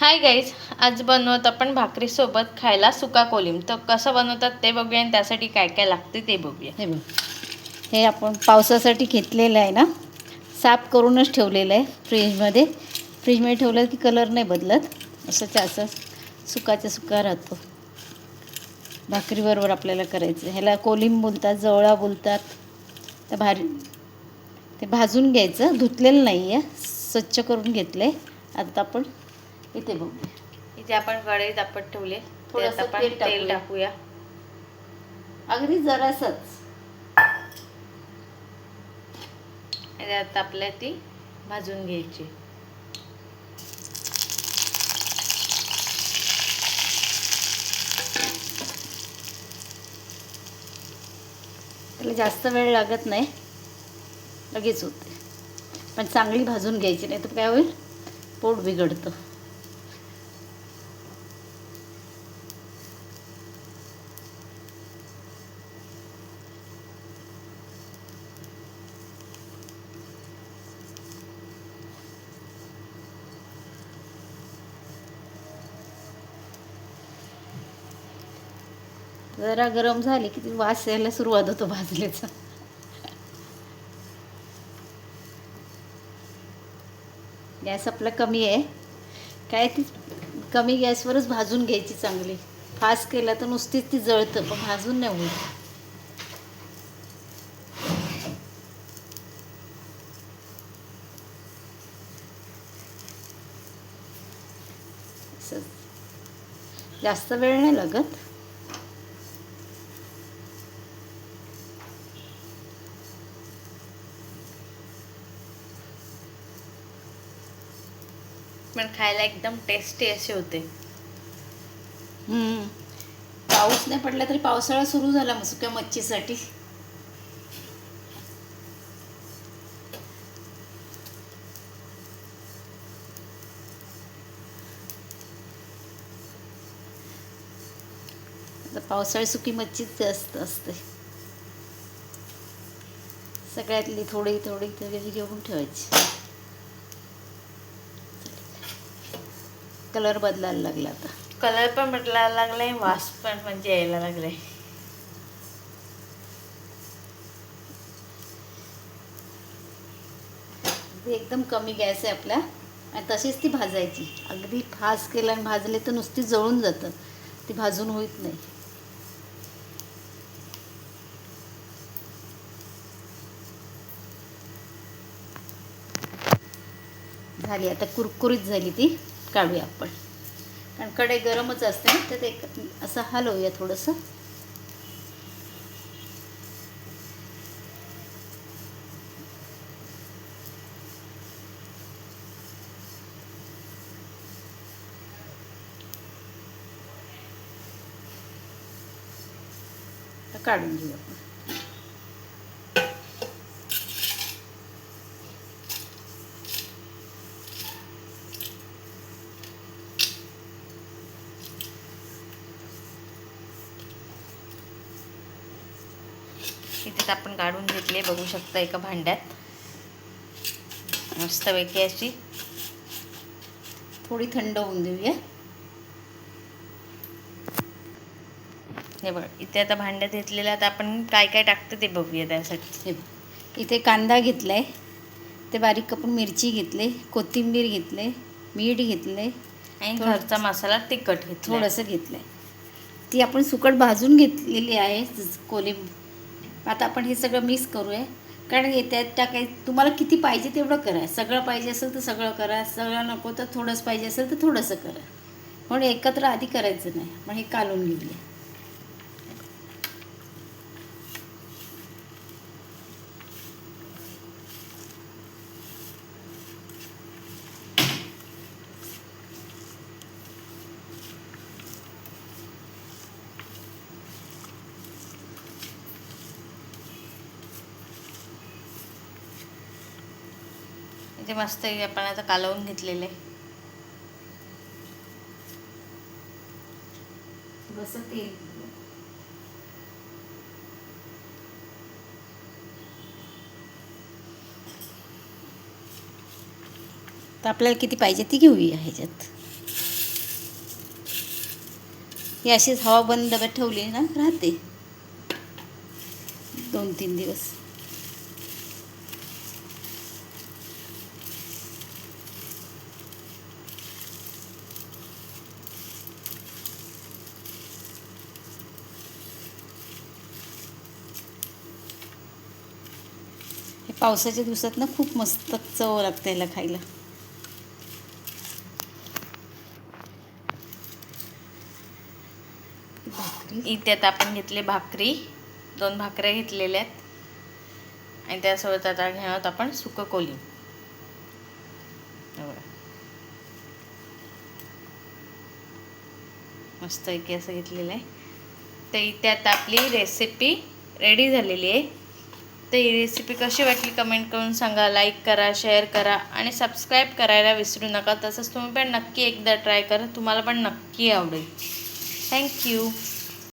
Hi guys, आज बनवत आपण भाकरीसोबत खायला सुका कोलिम. तर कसं बनवतात ते बघूया आणि त्यासाठी काय काय लागते ते बघूया. हे बघ, हे आपण पावसासाठी घेतलेलं आहे ना, साफ करूनच ठेवलेलं आहे फ्रीजमध्ये. फ्रीजमध्ये ठेवलं की कलर नाही बदलत, असंच्या असं सुकाचा सुका राहतो. भाकरीबरोबर आपल्याला करायचं. ह्याला कोलिम बोलतात, जवळा बोलतात. तर ते भाजून घ्यायचं, धुतलेलं नाही आहे, स्वच्छ करून घेतलं आहे. आता आपण इथे बघूया. इथे आपण कढई तापत ठेवले, थोडंसं आपण तेल टाकूया. अगदी जरासंच. आता आपल्याला ती भाजून घ्यायची. त्याला जास्त वेळ लागत नाही, लगेच होते. पण चांगली भाजून घ्यायची, नाही तर काय होईल, पोट बिघडतं. जरा गरम झाली की ती वास यायला सुरुवात होतो भाजल्याचा. गॅस आपला कमी आहे, काय ती कमी गॅसवरच भाजून घ्यायची चांगली. फास्ट केला तर नुसतीच ती जळतं, पण भाजून नाही होईल. जास्त वेळ नाही लागत. पण खायला एकदम टेस्टी असे होते. पाऊस नाही पडला तरी पावसाळा सुरू झाला मग सुक्या मच्छीसाठी. आता पावसाळी सुकी मच्छीच जास्त असते. सगळ्यातली थोडी थोडी थोडी घेऊन ठेवायची. कलर बदलायला लागला आता. कलर पण बदलायला लागलाय, वास पण म्हणजे यायला लागलाय. एकदम कमी गॅस आहे आपला, आणि तशीच ती भाजायची. अगदी फास्ट केलं आणि भाजले तर नुसती जळून जातं, ती भाजून होत नाही. झाली आता, कुरकुरीत झाली ती. काढूया आपण, कारण कढई गरमच असते ना, तर ते असं हलवूया थोडंसं. काढून घेऊ आपण. इथे आपण काढून घेतले, बघू शकता एका भांड्यात मस्तपैकी अशी. थोडी थंड होऊन देऊया. हे बघ, इथे आता भांड्यात घेतलेलं. आता आपण काय काय टाकतं ते बघूया. त्यासाठी हे बघ, इथे कांदा घेतला आहे, ते बारीक कापून मिरची घेतले, कोथिंबीर घेतले, मीठ घेतले आणि घरचा मसाला तिखट घेतला, थोडंसं घेतलं आहे. ती आपण सुकट भाजून घेतलेली आहे कोलिंब. आता आपण हे सगळं मिक्स करूया, कारण त्यात टाकायचं. तुम्हाला किती पाहिजे तेवढं करा. सगळं पाहिजे असेल तर सगळं करा, सगळं नको तर थोडंसं पाहिजे असेल तर थोडंसं करा. म्हणून एकत्र आधी करायचं नाही. पण हे कालून घेऊया. म्हणजे मस्त आपण आता कालवून घेतलेले. थोडंसं तेल, तर आपल्याला किती पाहिजे ती घेऊया ह्याच्यात. ही अशीच हवा बंद डब्यात ठेवली ना राहते 2-3 दिवस. हे पावसाच्या दिवसात ना खूप मस्त चव लागते ह्याला खायला. भाकरी इथे आता आपण घेतले भाकरी, 2 भाकऱ्या घेतलेल्या आहेत आणि त्यासोबत आता घेणार आहोत आपण सुकं कोलिम. मस्त पैकी असं घेतलेलं आहे. तर इथे आता आपली रेसिपी रेडी झालेली आहे. तर ही रेसिपी कशी वाटली कमेंट करून सांगा, लाईक करा, शेअर करा आणि सबस्क्राईब करायला विसरू नका. तसंच तुम्ही पण नक्की एकदा ट्राय करा, तुम्हाला पण नक्की आवडेल. थँक्यू.